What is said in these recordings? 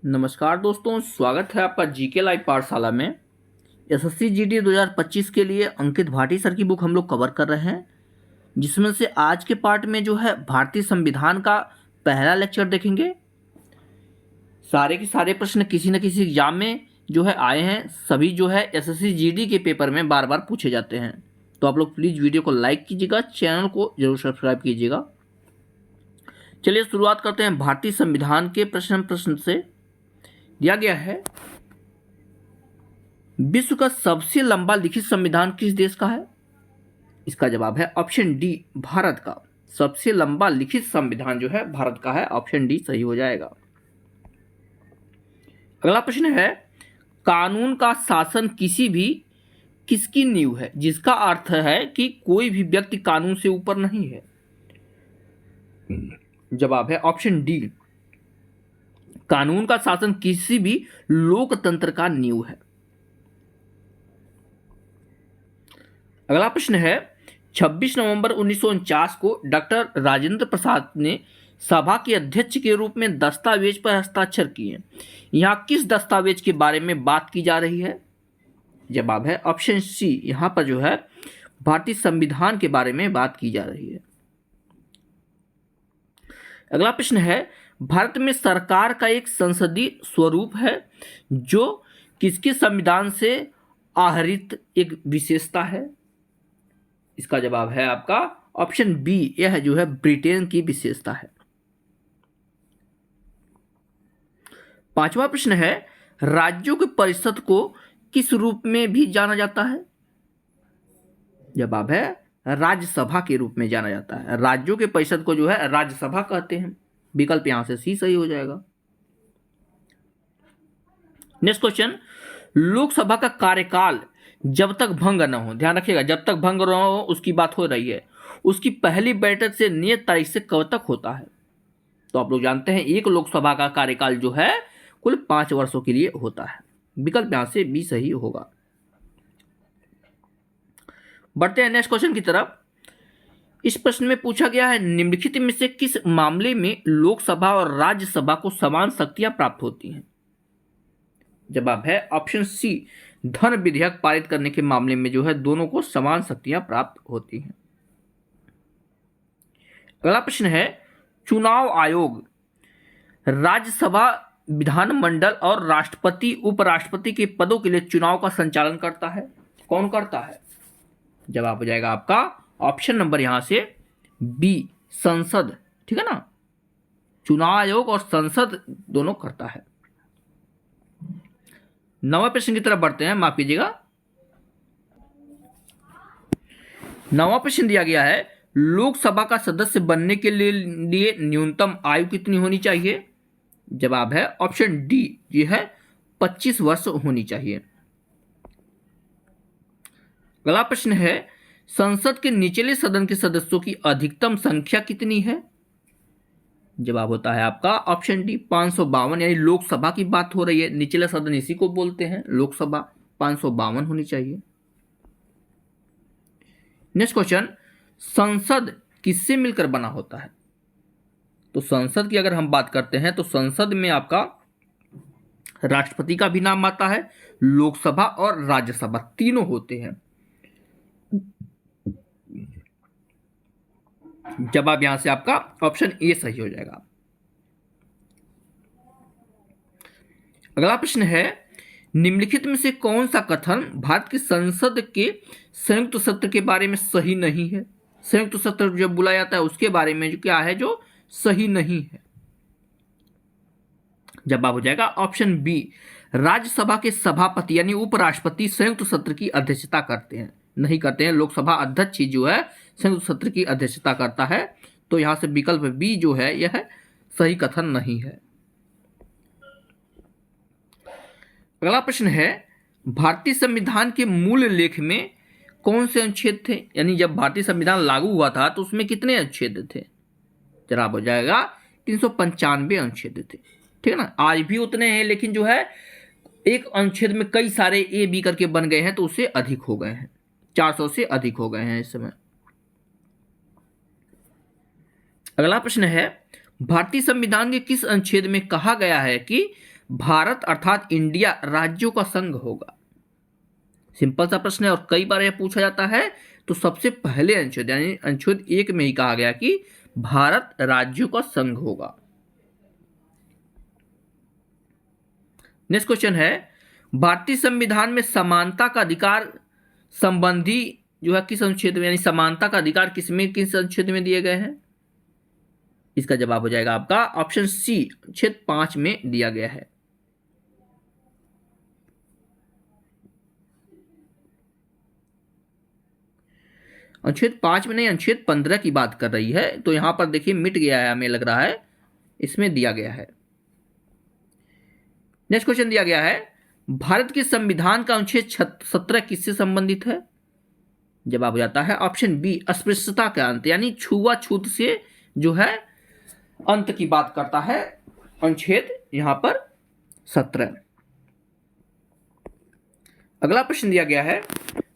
नमस्कार दोस्तों, स्वागत है आपका जीके लाइव पाठशाला में। एसएससी जीडी 2025 के लिए अंकित भाटी सर की बुक हम लोग कवर कर रहे हैं, जिसमें से आज के पार्ट में जो है भारतीय संविधान का पहला लेक्चर देखेंगे। सारे के सारे प्रश्न किसी न किसी एग्जाम में जो है आए हैं, सभी जो है एसएससी जीडी के पेपर में बार बार पूछे जाते हैं। तो आप लोग प्लीज़ वीडियो को लाइक कीजिएगा, चैनल को जरूर सब्सक्राइब कीजिएगा। चलिए शुरुआत करते हैं भारतीय संविधान के प्रश्न से। दिया गया है, विश्व का सबसे लंबा लिखित संविधान किस देश का है? इसका जवाब है ऑप्शन डी, भारत का। सबसे लंबा लिखित संविधान जो है भारत का है, ऑप्शन डी सही हो जाएगा। अगला प्रश्न है, कानून का शासन किसकी नींव है? जिसका अर्थ है कि कोई भी व्यक्ति कानून से ऊपर नहीं है। जवाब है ऑप्शन डी, कानून का शासन किसी भी लोकतंत्र का नींव है। अगला प्रश्न है, 26 नवंबर 1949 को डॉक्टर राजेंद्र प्रसाद ने सभा के अध्यक्ष के रूप में दस्तावेज पर हस्ताक्षर किए। यहां किस दस्तावेज के बारे में बात की जा रही है? जवाब है ऑप्शन सी, यहां पर जो है भारतीय संविधान के बारे में बात की जा रही है। अगला प्रश्न है, भारत में सरकार का एक संसदीय स्वरूप है जो किसके संविधान से आहरित एक विशेषता है? इसका जवाब है आपका ऑप्शन बी, यह जो है ब्रिटेन की विशेषता है। पांचवा प्रश्न है, राज्यों के परिषद को किस रूप में भी जाना जाता है? जवाब है राज्यसभा के रूप में जाना जाता है। राज्यों के परिषद को जो है राज्यसभा कहते हैं। विकल्प यहां से सी सही हो जाएगा। नेक्स्ट क्वेश्चन, लोकसभा का कार्यकाल जब तक भंग न हो, ध्यान रखिएगा, जब तक भंग न हो उसकी बात हो रही है, उसकी पहली बैठक से नियत तारीख से कब तक होता है? तो आप लोग जानते हैं एक लोकसभा का कार्यकाल जो है कुल 5 वर्षों के लिए होता है। विकल्प यहां से बी सही होगा। बढ़ते हैं नेक्स्ट क्वेश्चन की तरफ। इस प्रश्न में पूछा गया है, निम्नलिखित में से किस मामले में लोकसभा और राज्यसभा को समान शक्तियां प्राप्त होती हैं? जवाब है ऑप्शन सी, धन विधेयक पारित करने के मामले में जो है दोनों को समान शक्तियां प्राप्त होती हैं। अगला प्रश्न है, चुनाव आयोग राज्यसभा, विधानमंडल और राष्ट्रपति उपराष्ट्रपति के पदों के लिए चुनाव का संचालन करता है। कौन करता है? जवाब हो जाएगा आपका ऑप्शन नंबर यहां से बी, संसद। ठीक है ना, चुनाव आयोग और संसद दोनों करता है। 9वें प्रश्न की तरफ बढ़ते हैं, माफ कीजिएगा। 9वां प्रश्न दिया गया है, लोकसभा का सदस्य बनने के लिए न्यूनतम आयु कितनी होनी चाहिए? जवाब है ऑप्शन डी, ये है 25 वर्ष होनी चाहिए। अगला प्रश्न है, संसद के निचले सदन के सदस्यों की अधिकतम संख्या कितनी है? जवाब होता है आपका ऑप्शन डी, 552। यानी लोकसभा की बात हो रही है, निचला सदन इसी को बोलते हैं लोकसभा। 552 होनी चाहिए। नेक्स्ट क्वेश्चन, संसद किससे मिलकर बना होता है? तो संसद की अगर हम बात करते हैं तो संसद में आपका राष्ट्रपति का भी नाम आता है, लोकसभा और राज्यसभा तीनों होते हैं। जवाब यहां से आपका ऑप्शन ए सही हो जाएगा। अगला प्रश्न है, निम्नलिखित में से कौन सा कथन भारत की संसद के संयुक्त सत्र के बारे में सही नहीं है? संयुक्त सत्र जब बुलाया जाता है उसके बारे में जो क्या है जो सही नहीं है? जवाब हो जाएगा ऑप्शन बी, राज्यसभा के सभापति यानी उपराष्ट्रपति संयुक्त सत्र की अध्यक्षता करते हैं, नहीं करते हैं। लोकसभा अध्यक्ष ही जो है संयुक्त सत्र की अध्यक्षता करता है। तो यहां से विकल्प बी जो है यह सही कथन नहीं है। अगला प्रश्न है, भारतीय संविधान के मूल लेख में कौन से अनुच्छेद थे? यानी जब भारतीय संविधान लागू हुआ था तो उसमें कितने अनुच्छेद थे? जवाब हो जाएगा 395 अनुच्छेद थे। ठीक है ना, आज भी उतने हैं, लेकिन जो है एक अनुच्छेद में कई सारे ए बी करके बन गए हैं तो उससे अधिक हो गए हैं, 400 से अधिक हो गए हैं इस समय। अगला प्रश्न है, भारतीय संविधान के किस अनुच्छेद में कहा गया है कि भारत अर्थात इंडिया राज्यों का संघ होगा? सिंपल सा प्रश्न है और कई बार यह पूछा जाता है। तो सबसे पहले अनुच्छेद यानी अनुच्छेद 1 में ही कहा गया कि भारत राज्यों का संघ होगा। नेक्स्ट क्वेश्चन है, भारतीय संविधान में समानता का अधिकार संबंधी जो है किस अनुच्छेद में, यानी समानता का अधिकार किस अनुच्छेद में दिए गए हैं? इसका जवाब हो जाएगा आपका ऑप्शन सी, अनुच्छेद 5 में दिया गया है। अनुच्छेद 5 में नहीं, अनुच्छेद 15 की बात कर रही है। तो यहां पर देखिए मिट गया है, हमें लग रहा है इसमें दिया गया है। नेक्स्ट क्वेश्चन दिया गया है, भारत के संविधान का अनुच्छेद 17 किससे संबंधित है? जवाब हो जाता है ऑप्शन बी, अस्पृश्यता का अंत यानी छुआछूत से जो है अंत की बात करता है अनुच्छेद यहां पर 17। अगला प्रश्न दिया गया है,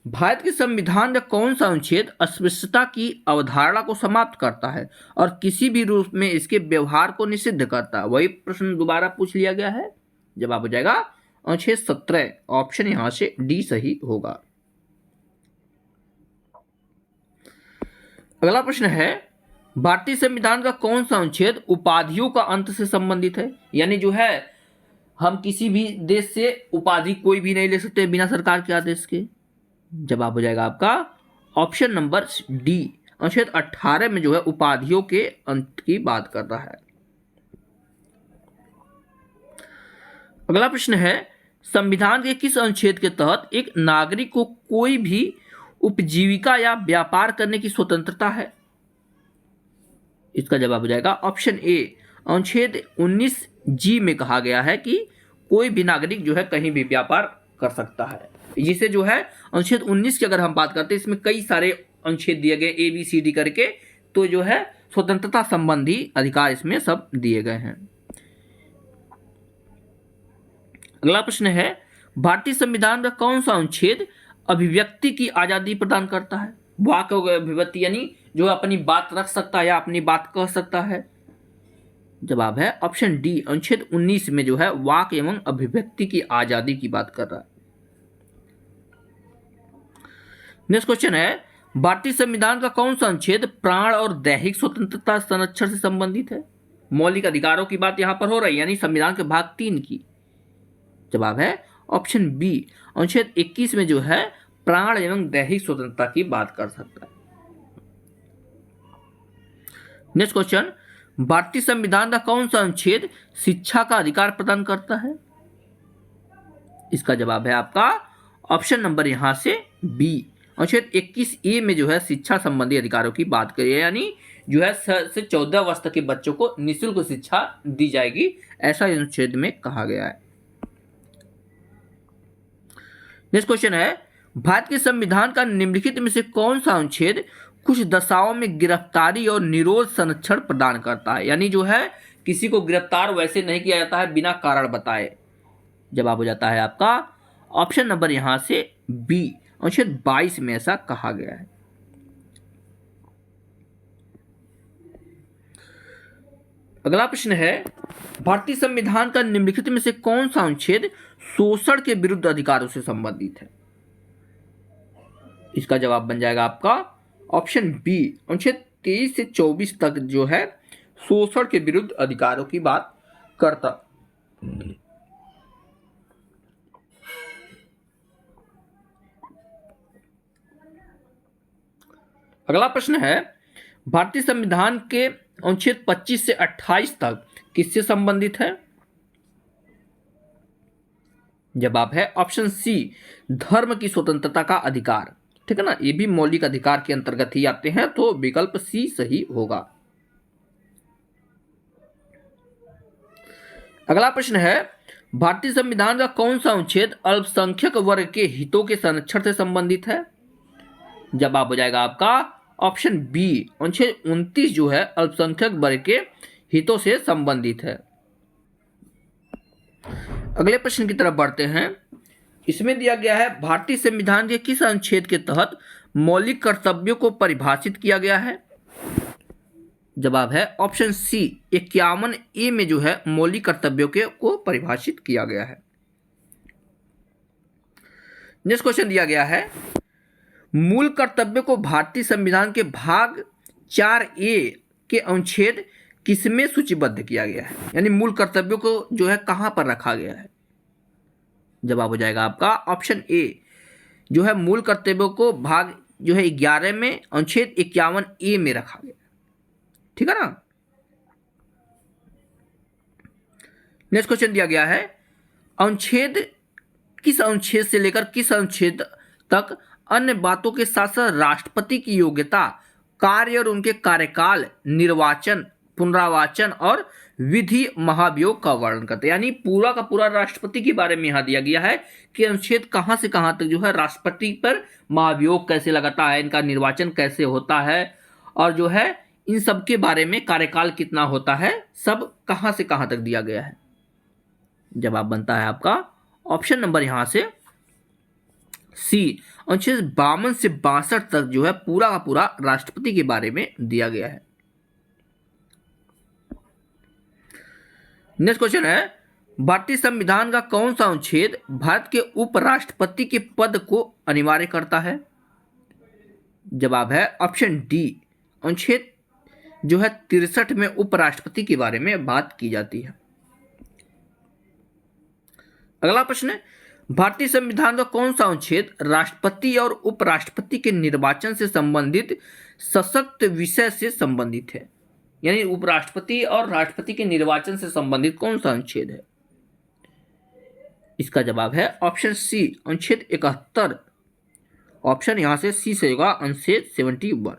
भारत के संविधान का कौन सा अनुच्छेद अस्पृश्यता की अवधारणा को समाप्त करता है और किसी भी रूप में इसके व्यवहार को निषिद्ध करता है? वही प्रश्न दोबारा पूछ लिया गया है। जवाब हो जाएगा अनुच्छेद 17, ऑप्शन यहां से डी सही होगा। अगला प्रश्न है, भारतीय संविधान का कौन सा अनुच्छेद उपाधियों का अंत से संबंधित है? यानी जो है हम किसी भी देश से उपाधि कोई भी नहीं ले सकते बिना सरकार के आदेश के। जवाब हो जाएगा आपका ऑप्शन नंबर डी, अनुच्छेद 18 में जो है उपाधियों के अंत की बात कर रहा है। अगला प्रश्न है, संविधान के किस अनुच्छेद के तहत एक नागरिक को कोई भी उपजीविका या व्यापार करने की स्वतंत्रता है? इसका जवाब हो जाएगा ऑप्शन ए, अनुच्छेद 19 जी में कहा गया है कि कोई भी नागरिक जो है कहीं भी व्यापार कर सकता है। जिसे जो है अनुच्छेद 19 की अगर हम बात करते हैं, इसमें कई सारे अनुच्छेद दिए गए ए बी सी डी करके, तो जो है स्वतंत्रता संबंधी अधिकार इसमें सब दिए गए हैं। अगला प्रश्न है, भारतीय संविधान का कौन सा अनुच्छेद अभिव्यक्ति की आजादी प्रदान करता है? वाक अभिव्यक्ति यानी जो अपनी बात रख सकता है या अपनी बात कह सकता है। जवाब है ऑप्शन डी, अनुच्छेद 19 में जो है वाक एवं अभिव्यक्ति की आजादी की बात कर रहा है। नेक्स्ट क्वेश्चन है, भारतीय संविधान का कौन सा अनुच्छेद प्राण और दैहिक स्वतंत्रता संरक्षण से संबंधित है? मौलिक अधिकारों की बात यहां पर हो रही है, यानी संविधान के भाग 3 की। जवाब है ऑप्शन बी, अनुच्छेद 21 में जो है प्राण एवं दैहिक स्वतंत्रता की बात कर सकता है। नेक्स्ट क्वेश्चन, भारतीय संविधान का कौन सा अनुच्छेद शिक्षा का अधिकार प्रदान करता है? इसका जवाब है आपका ऑप्शन नंबर यहां से बी, अनुच्छेद 21 ए में जो है शिक्षा संबंधी अधिकारों की बात करिए, यानी जो है 6 से 14 वर्ष तक के बच्चों को निःशुल्क शिक्षा दी जाएगी, ऐसा अनुच्छेद में कहा गया है। नेक्स्ट क्वेश्चन है, भारत के संविधान का निम्नलिखित में से कौन सा अनुच्छेद कुछ दशाओं में गिरफ्तारी और निरोध संरक्षण प्रदान करता है? यानी जो है किसी को गिरफ्तार वैसे नहीं किया जाता है बिना कारण बताए। जवाब हो जाता है आपका ऑप्शन नंबर यहां से बी, अनुच्छेद 22 में ऐसा कहा गया है। अगला प्रश्न है, भारतीय संविधान का निम्नलिखित में से कौन सा अनुच्छेद शोषण के विरुद्ध अधिकारों से संबंधित है? इसका जवाब बन जाएगा आपका ऑप्शन बी, अनुच्छेद 23 से 24 तक जो है शोषण के विरुद्ध अधिकारों की बात करता। अगला प्रश्न है, भारतीय संविधान के अनुच्छेद 25 से 28 तक किससे संबंधित है? जवाब है ऑप्शन सी, धर्म की स्वतंत्रता का अधिकार। ठीक है ना, ये भी मौलिक अधिकार के अंतर्गत ही आते हैं, तो विकल्प सी सही होगा। अगला प्रश्न है, भारतीय संविधान का कौन सा अनुच्छेद अल्पसंख्यक वर्ग के हितों के संरक्षण से संबंधित है? जवाब हो जाएगा आपका ऑप्शन बी, अनुच्छेद 29 जो है अल्पसंख्यक वर्ग के हितों से संबंधित है। अगले प्रश्न की तरफ बढ़ते हैं। इसमें दिया गया है, भारतीय संविधान के किस अनुच्छेद के तहत मौलिक कर्तव्यों को परिभाषित किया गया है? जवाब है ऑप्शन सी 51A में जो है मौलिक कर्तव्यों के को परिभाषित किया गया है। नेक्स्ट क्वेश्चन दिया गया है, मूल कर्तव्य को भारतीय संविधान के भाग 4A के अनुच्छेद किसमें सूचीबद्ध किया गया है, यानी मूल कर्तव्यों को जो है कहां पर रखा गया है। जवाब हो जाएगा आपका ऑप्शन ए, जो है मूल कर्तव्यों को भाग जो है 11 में अनुच्छेद 51A में रखा गया। ठीक है ना। नेक्स्ट क्वेश्चन दिया गया है, अनुच्छेद किस अनुच्छेद से लेकर किस अनुच्छेद तक अन्य बातों के साथ साथ राष्ट्रपति की योग्यता, कार्य और उनके कार्यकाल, निर्वाचन, पुनरावाचन और विधि महाभियोग का वर्णन करते हैं। यानी पूरा का पूरा राष्ट्रपति के बारे में यहां दिया गया है कि अनुच्छेद कहां से कहां तक जो है राष्ट्रपति पर महाभियोग कैसे लगाता है, इनका निर्वाचन कैसे होता है, और जो है इन सब के बारे में कार्यकाल कितना होता है, सब कहां से कहां तक दिया गया है। जवाब बनता है आपका ऑप्शन नंबर यहां से सी, अनुच्छेद 52 से 62 तक जो है पूरा का पूरा राष्ट्रपति के बारे में दिया गया है। नेक्स्ट क्वेश्चन है, भारतीय संविधान का कौन सा अनुच्छेद भारत के उपराष्ट्रपति के पद को अनिवार्य करता है। जवाब है ऑप्शन डी, अनुच्छेद जो है 63 में उपराष्ट्रपति के बारे में बात की जाती है। अगला प्रश्न है, भारतीय संविधान का कौन सा अनुच्छेद राष्ट्रपति और उपराष्ट्रपति के निर्वाचन से संबंधित सशक्त विषय से संबंधित है, यानी उपराष्ट्रपति और राष्ट्रपति के निर्वाचन से संबंधित कौन सा अनुच्छेद है। इसका जवाब है ऑप्शन सी, अनुच्छेद 71। ऑप्शन यहां से सी से होगा, अनुच्छेद 71।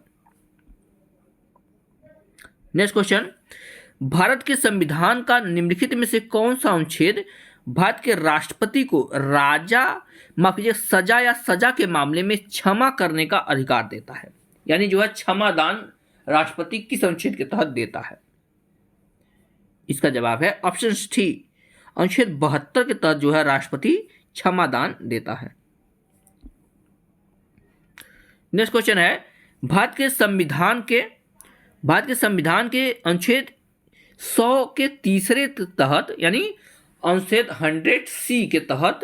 नेक्स्ट क्वेश्चन, भारत के संविधान का निम्नलिखित में से कौन सा अनुच्छेद भारत के राष्ट्रपति को राजा माफ कीजिए सजा या सजा के मामले में क्षमा करने का अधिकार देता है, यानी जो है क्षमादान राष्ट्रपति किस अनुच्छेद के तहत देता है। इसका जवाब है ऑप्शन डी, अनुच्छेद 72 के तहत जो है राष्ट्रपति क्षमादान देता है। नेक्स्ट क्वेश्चन है, भारत के संविधान के अनुच्छेद 100 के तीसरे तहत यानी अनुच्छेद 100C के तहत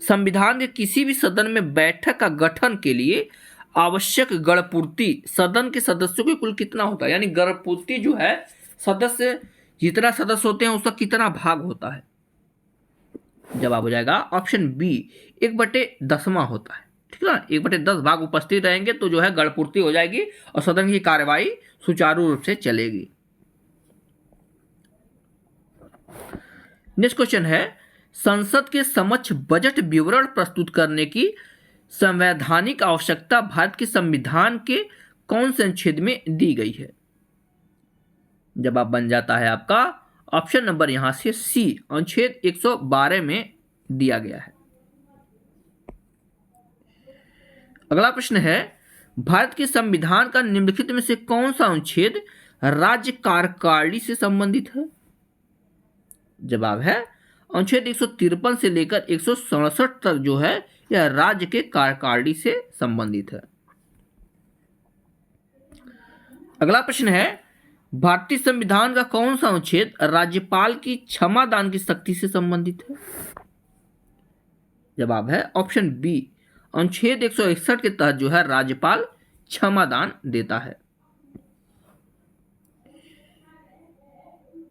संविधान के किसी भी सदन में बैठक का गठन के लिए आवश्यक गणपूर्ति सदन के सदस्यों के कुल कितना होता है, यानी गणपूर्ति जो है सदस्य जितना सदस्य होते हैं उसका कितना भाग होता है। जवाब हो जाएगा ऑप्शन बी, 1/10 होता है। ठीक है ना, 1/10 भाग उपस्थित रहेंगे तो जो है गणपूर्ति हो जाएगी और सदन की कार्यवाही सुचारू रूप से चलेगी। नेक्स्ट क्वेश्चन है, संसद के समक्ष बजट विवरण प्रस्तुत करने की संवैधानिक आवश्यकता भारत के संविधान के कौन से अनुच्छेद में दी गई है। जवाब बन जाता है आपका ऑप्शन नंबर यहां से सी, अनुच्छेद 112 में दिया गया है। अगला प्रश्न है, भारत के संविधान का निम्नलिखित में से कौन सा अनुच्छेद राज्य कार्यकारिणी से संबंधित है। जवाब है अनुच्छेद 153 से लेकर 167 तक जो है यह राज्य के कार्यकारिणी से संबंधित है। अगला प्रश्न है, भारतीय संविधान का कौन सा अनुच्छेद राज्यपाल की क्षमादान की शक्ति से संबंधित है। जवाब है ऑप्शन बी, अनुच्छेद 161 के तहत जो है राज्यपाल क्षमादान देता है।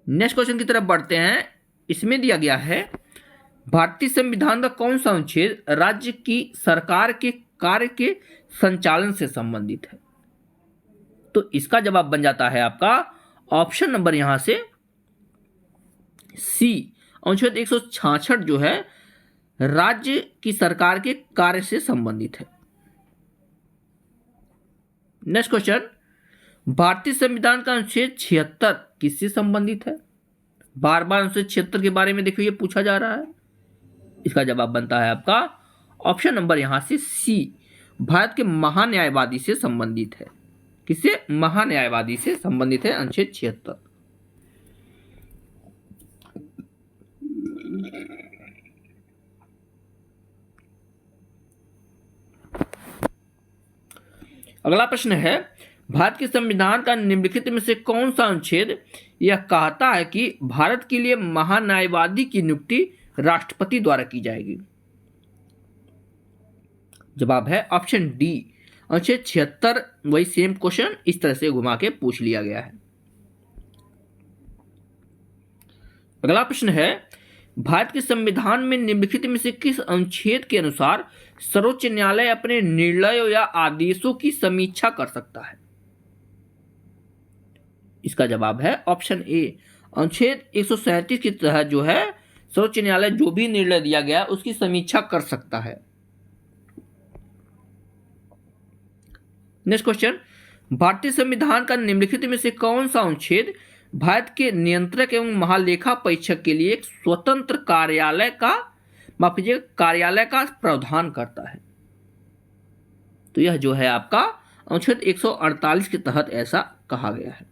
नेक्स्ट क्वेश्चन की तरफ बढ़ते हैं। इसमें दिया गया है, भारतीय संविधान का कौन सा अनुच्छेद राज्य की सरकार के कार्य के संचालन से संबंधित है। तो इसका जवाब बन जाता है आपका ऑप्शन नंबर यहां से सी, अनुच्छेद 166 जो है राज्य की सरकार के कार्य से संबंधित है। नेक्स्ट क्वेश्चन, भारतीय संविधान का अनुच्छेद 76 किससे संबंधित है। बार बार अनुच्छेद 76 के बारे में देखिए ये पूछा जा रहा है। इसका जवाब बनता है आपका ऑप्शन नंबर यहां से सी, भारत के महान्यायवादी से संबंधित है। किससे, महान्यायवादी से संबंधित है अनुच्छेद 76। अगला प्रश्न है, भारत के संविधान का निम्नलिखित में से कौन सा अनुच्छेद यह कहता है कि भारत के लिए महान्यायवादी की नियुक्ति राष्ट्रपति द्वारा की जाएगी? जवाब है ऑप्शन डी, अनुच्छेद 76। वही सेम क्वेश्चन इस तरह से घुमा के पूछ लिया गया है। अगला प्रश्न है, भारत के संविधान में निम्नलिखित में से किस अनुच्छेद के अनुसार सर्वोच्च न्यायालय अपने निर्णयों या आदेशों की समीक्षा कर सकता है? इसका जवाब है ऑप्शन ए, अनुच्छेद 137 के तहत जो है सर्वोच्च न्यायालय जो भी निर्णय दिया गया उसकी समीक्षा कर सकता है। नेक्स्ट क्वेश्चन, भारतीय संविधान का निम्नलिखित में से कौन सा अनुच्छेद भारत के नियंत्रक एवं महालेखा परीक्षक के लिए एक स्वतंत्र कार्यालय का प्रावधान करता है? तो यह जो है आपका अनुच्छेद 148 के तहत ऐसा कहा गया है।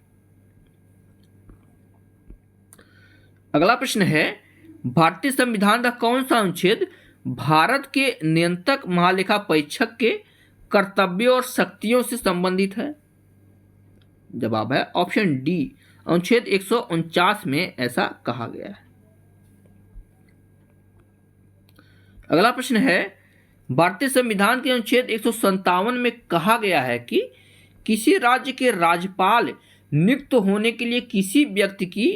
अगला प्रश्न है, भारतीय संविधान का कौन सा अनुच्छेद भारत के नियंत्रक महालेखा परीक्षक के कर्तव्यों और शक्तियों से संबंधित है? जवाब है ऑप्शन डी, अनुच्छेद 149 में ऐसा कहा गया है। अगला प्रश्न है, भारतीय संविधान के अनुच्छेद 157 में कहा गया है कि किसी राज्य के राज्यपाल नियुक्त होने के लिए किसी व्यक्ति की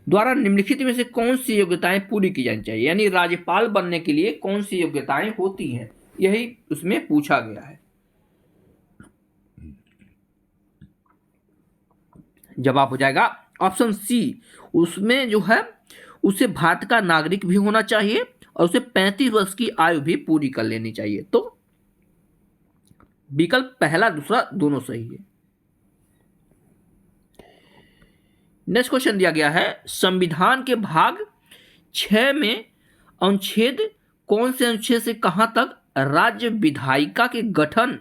द्वारा निम्नलिखित में से कौन सी योग्यताएं पूरी की जानी चाहिए? यानी राज्यपाल बनने के लिए कौन सी योग्यताएं होती हैं, यही उसमें पूछा गया है। जवाब हो जाएगा ऑप्शन सी, उसमें जो है उसे भारत का नागरिक भी होना चाहिए और उसे 35 वर्ष की आयु भी पूरी कर लेनी चाहिए। तो विकल्प पहला दूसरा दोनों सही है। नेक्स्ट क्वेश्चन दिया गया है, संविधान के भाग 6 में अनुच्छेद कौन से अनुच्छेद से कहां तक राज्य विधायिका के गठन,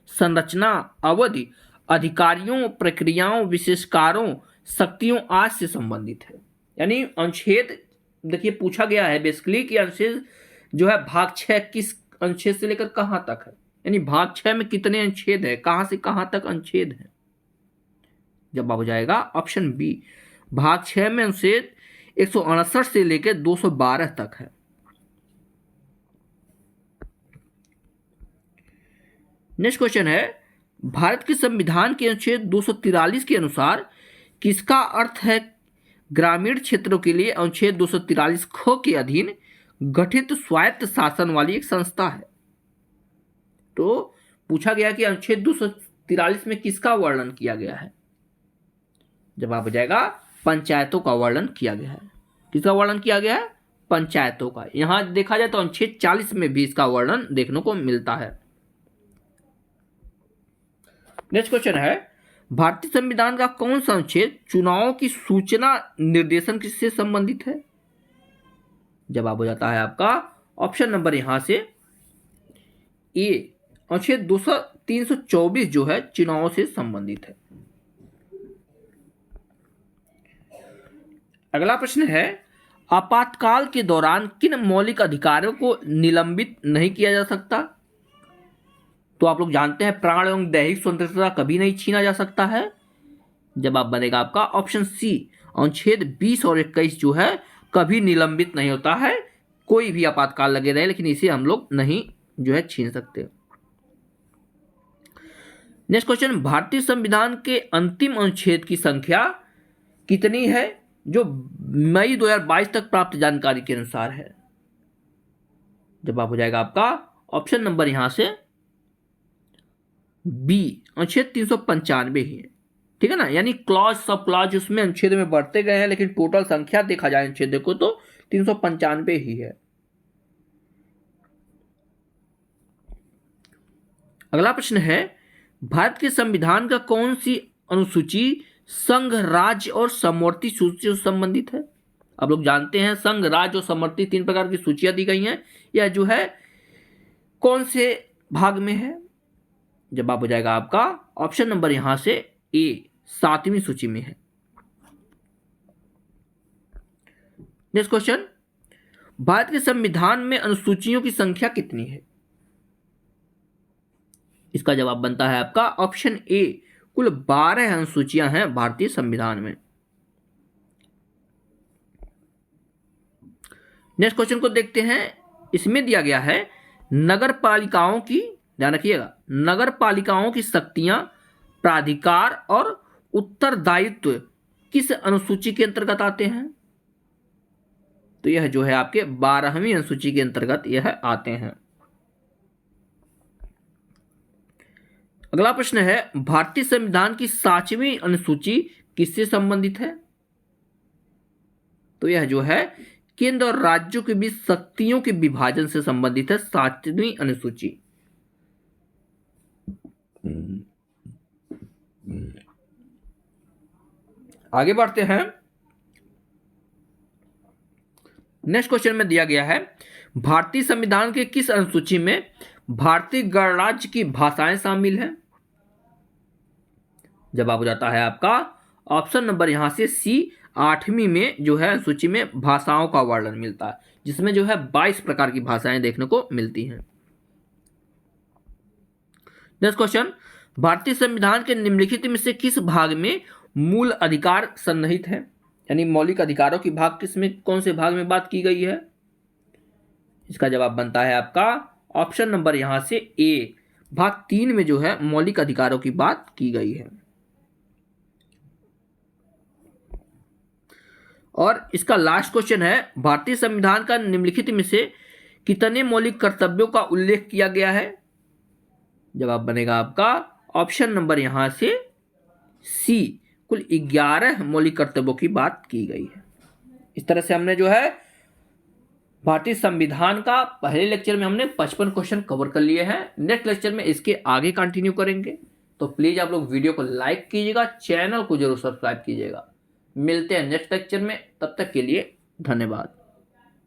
संरचना, अवधि, अधिकारियों, प्रक्रियाओं, विशेषकारों, शक्तियों आदि से संबंधित है? यानी अनुच्छेद देखिए पूछा गया है बेसिकली कि अनुच्छेद जो है भाग 6 किस अनुच्छेद से लेकर कहां तक है, यानी भाग 6 में कितने अनुच्छेद है, कहां से कहां तक अनुच्छेद है? जवाब हो जाएगा ऑप्शन बी, भाग 6 में अनुच्छेद 168 से लेकर 212 तक है। नेक्स्ट क्वेश्चन है, भारत के संविधान के अनुच्छेद 243 के अनुसार किसका अर्थ है ग्रामीण क्षेत्रों के लिए अनुच्छेद 243 ख के अधीन गठित स्वायत्त शासन वाली एक संस्था है? तो पूछा गया कि अनुच्छेद 243 में किसका वर्णन किया गया है? जवाब हो जाएगा पंचायतों का वर्णन किया गया है। किसका वर्णन किया गया है? पंचायतों का। यहां देखा जाए तो अनुच्छेद 40 में भी इसका वर्णन देखने को मिलता है। नेक्स्ट क्वेश्चन है, भारतीय संविधान का कौन सा अनुच्छेद चुनावों की सूचना निर्देशन से संबंधित है? जवाब हो जाता है आपका ऑप्शन नंबर यहां से ए, अनुच्छेद 324 जो है चुनावों से संबंधित है। अगला प्रश्न है, आपातकाल के दौरान किन मौलिक अधिकारों को निलंबित नहीं किया जा सकता? तो आप लोग जानते हैं प्राण एवं दैहिक स्वतंत्रता कभी नहीं छीना जा सकता है। जवाब बनेगा आपका ऑप्शन सी, अनुच्छेद 20 और 21 जो है कभी निलंबित नहीं होता है, कोई भी आपातकाल लगे रहे लेकिन इसे हम लोग नहीं जो है छीन सकते। नेक्स्ट क्वेश्चन, भारतीय संविधान के अंतिम अनुच्छेद की संख्या कितनी है जो मई 2022 तक प्राप्त जानकारी के अनुसार है? जवाब हो जाएगा आपका ऑप्शन नंबर यहां से बी, अनुच्छेद 395 ही है। ठीक है ना, यानी क्लॉज सब क्लॉज उसमें अनुच्छेद में बढ़ते गए हैं लेकिन टोटल संख्या देखा जाए अनुच्छेद को तो 395 ही है। अगला प्रश्न है, भारत के संविधान का कौन सी अनुसूची संघ, राज्य और समवर्ती सूची से संबंधित है? आप लोग जानते हैं संघ, राज्य और समवर्ती 3 प्रकार की सूचियां दी गई हैं। यह जो है कौन से भाग में है? जवाब हो जाएगा आपका ऑप्शन नंबर यहां से ए, 7वीं सूची में है। नेक्स्ट क्वेश्चन, भारत के संविधान में अनुसूचियों की संख्या कितनी है? इसका जवाब बनता है आपका ऑप्शन ए, कुल 12 अनुसूचियां हैं भारतीय संविधान में। नेक्स्ट क्वेश्चन को देखते हैं। इसमें दिया गया है नगर पालिकाओं की, ध्यान रखिएगा, नगर पालिकाओं की शक्तियां, प्राधिकार और उत्तरदायित्व किस अनुसूची के अंतर्गत आते हैं? तो यह जो है आपके 12वीं अनुसूची के अंतर्गत यह आते हैं। अगला प्रश्न है भारतीय संविधान की 7वीं अनुसूची किससे संबंधित है? तो यह जो है केंद्र और राज्यों के बीच शक्तियों के विभाजन से संबंधित है 7वीं अनुसूची। आगे बढ़ते हैं। नेक्स्ट क्वेश्चन में दिया गया है भारतीय संविधान के किस अनुसूची में भारतीय गणराज्य की भाषाएं शामिल हैं? जवाब हो जाता है आपका ऑप्शन नंबर यहां से सी, 8वीं में जो है सूची में भाषाओं का वर्णन मिलता है, जिसमें जो है 22 प्रकार की भाषाएं देखने को मिलती हैं। नेक्स्ट क्वेश्चन, भारतीय संविधान के निम्नलिखित में से किस भाग में मूल अधिकार सन्निहित है? यानी मौलिक अधिकारों की भाग किसमें, कौन से भाग में बात की गई है? इसका जवाब बनता है आपका ऑप्शन नंबर यहां से ए, भाग 3 में जो है मौलिक अधिकारों की बात की गई है। और इसका लास्ट क्वेश्चन है भारतीय संविधान का निम्नलिखित में से कितने मौलिक कर्तव्यों का उल्लेख किया गया है? जवाब बनेगा आपका ऑप्शन नंबर यहां से सी, कुल 11 मौलिक कर्तव्यों की बात की गई है। इस तरह से हमने जो है भारतीय संविधान का पहले लेक्चर में हमने 55 क्वेश्चन कवर कर लिए हैं। नेक्स्ट लेक्चर में इसके आगे कंटिन्यू करेंगे, तो प्लीज आप लोग वीडियो को लाइक कीजिएगा, चैनल को जरूर सब्सक्राइब कीजिएगा। मिलते हैं नेक्स्ट लेक्चर में, तब तक के लिए धन्यवाद।